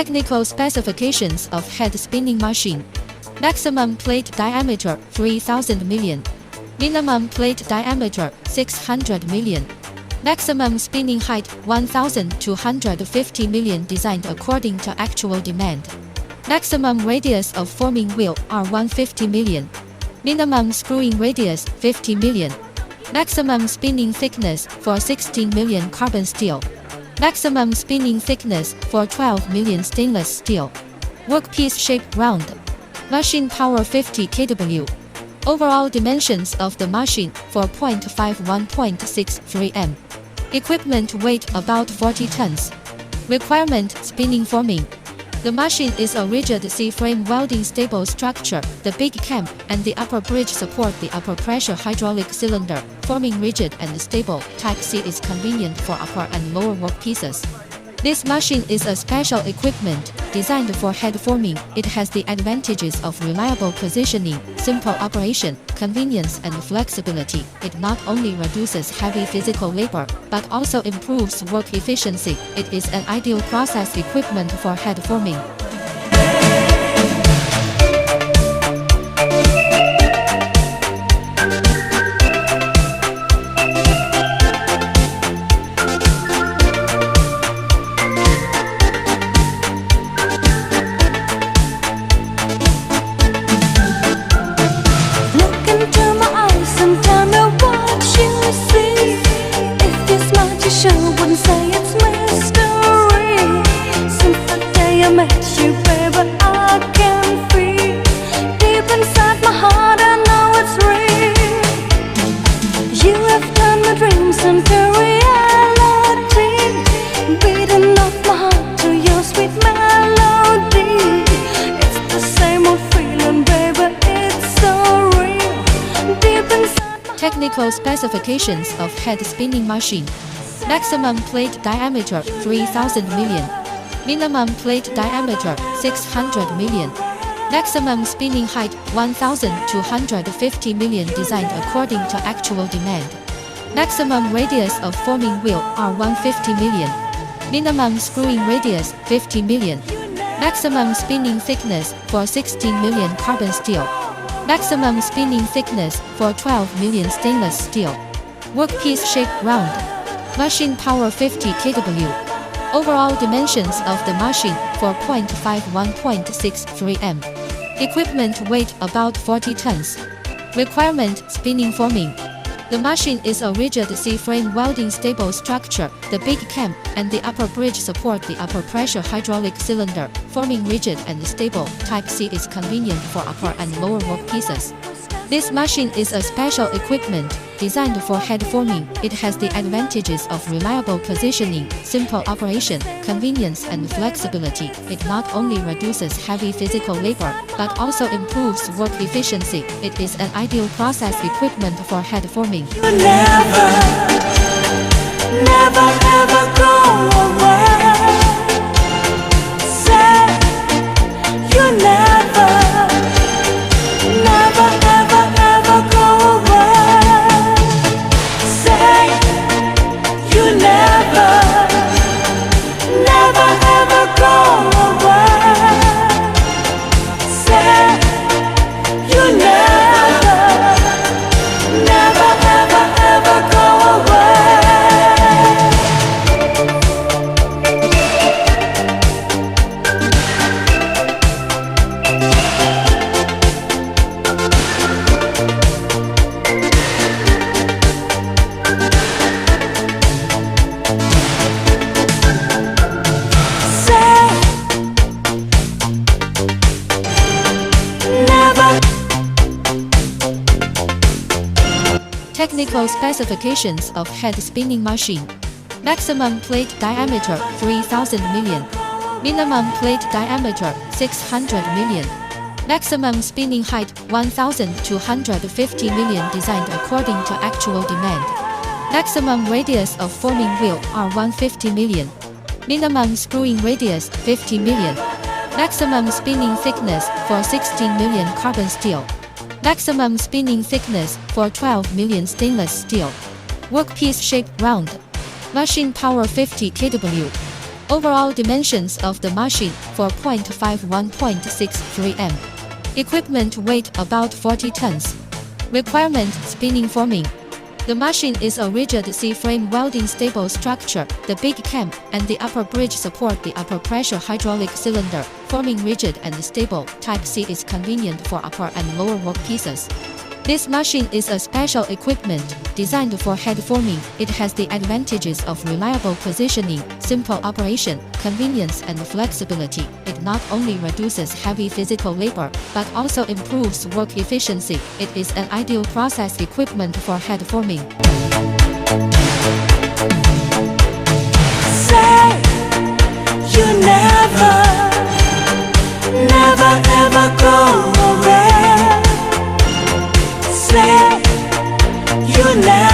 Technical specifications of head spinning machine. Maximum plate diameter 3000 million. Minimum plate diameter 600 million. Maximum spinning height 1250 million, designed according to actual demand. Maximum radius of forming wheel are 150 million. Minimum screwing radius 50 million. Maximum spinning thickness for 16 million carbon steel. Maximum spinning thickness for 12 million stainless steel. Workpiece shape round. Machine power 50 kW. Overall dimensions of the machine 4.51.63 m. Equipment weight about 40 tons. Requirement spinning forming. The machine is a rigid C-frame welding stable structure. The big cam and the upper bridge support the upper pressure hydraulic cylinder. Forming rigid and stable. Type C is convenient for upper and lower workpieces. This machine is a special equipment designed for head forming. It has the advantages of reliable positioning, simple operation, convenience and flexibility. It not only reduces heavy physical labor, but also improves work efficiency. It is an ideal process equipment for head forming. Wouldn't say it's mystery. Since the day I met you, baby, I can feel deep inside my heart. I know it's real. You have turned my dreams into reality, beating off my heart to your sweet melody. It's the same old feeling, baby, it's so real. Deep inside my Technical specifications of head spinning machine. Maximum plate diameter 3000 million. Minimum plate diameter 600 million. Maximum spinning height 1250 million, designed according to actual demand. Maximum radius of forming wheel are 150 million. Minimum screwing radius 50 million. Maximum spinning thickness for 16 million carbon steel. Maximum spinning thickness for 12 million stainless steel. Workpiece shape round. Machine power 50 kW. Overall dimensions of the machine 4.51.63 m. Equipment weight about 40 tons. Requirement spinning forming. The machine is a rigid C-frame welding stable structure. The big cam and the upper bridge support the upper pressure hydraulic cylinder. Forming rigid and stable. Type C is convenient for upper and lower workpieces. This machine is a special equipment designed for head forming. It has the advantages of reliable positioning, simple operation, convenience and flexibility. It not only reduces heavy physical labor, but also improves work efficiency. It is an ideal process equipment for head forming. You never ever go away. Say you never ever go away. Say you never ever go away. Say you never ever go away. Technical specifications of head spinning machine. Maximum plate diameter 3000 million. Minimum plate diameter 600 million. Maximum spinning height 1250 million, designed according to actual demand. Maximum radius of forming wheel are 150 million. Minimum screwing radius 50 million. Maximum spinning thickness for 16 million carbon steel. Maximum spinning thickness for 12 million stainless steel. Workpiece shape round. Machine power 50 kW. Overall dimensions of the machine 4.51.63 m. Equipment weight about 40 tons. Requirement spinning forming. The machine is a rigid C-frame welding stable structure. The big cam and the upper bridge support the upper pressure hydraulic cylinder, forming rigid and stable. Type C is convenient for upper and lower workpieces. This machine is a special equipment designed for head forming. It has the advantages of reliable positioning, simple operation, convenience and flexibility. It not only reduces heavy physical labor, but also improves work efficiency. It is an ideal process equipment for head forming. Say you never ever go away. Say you never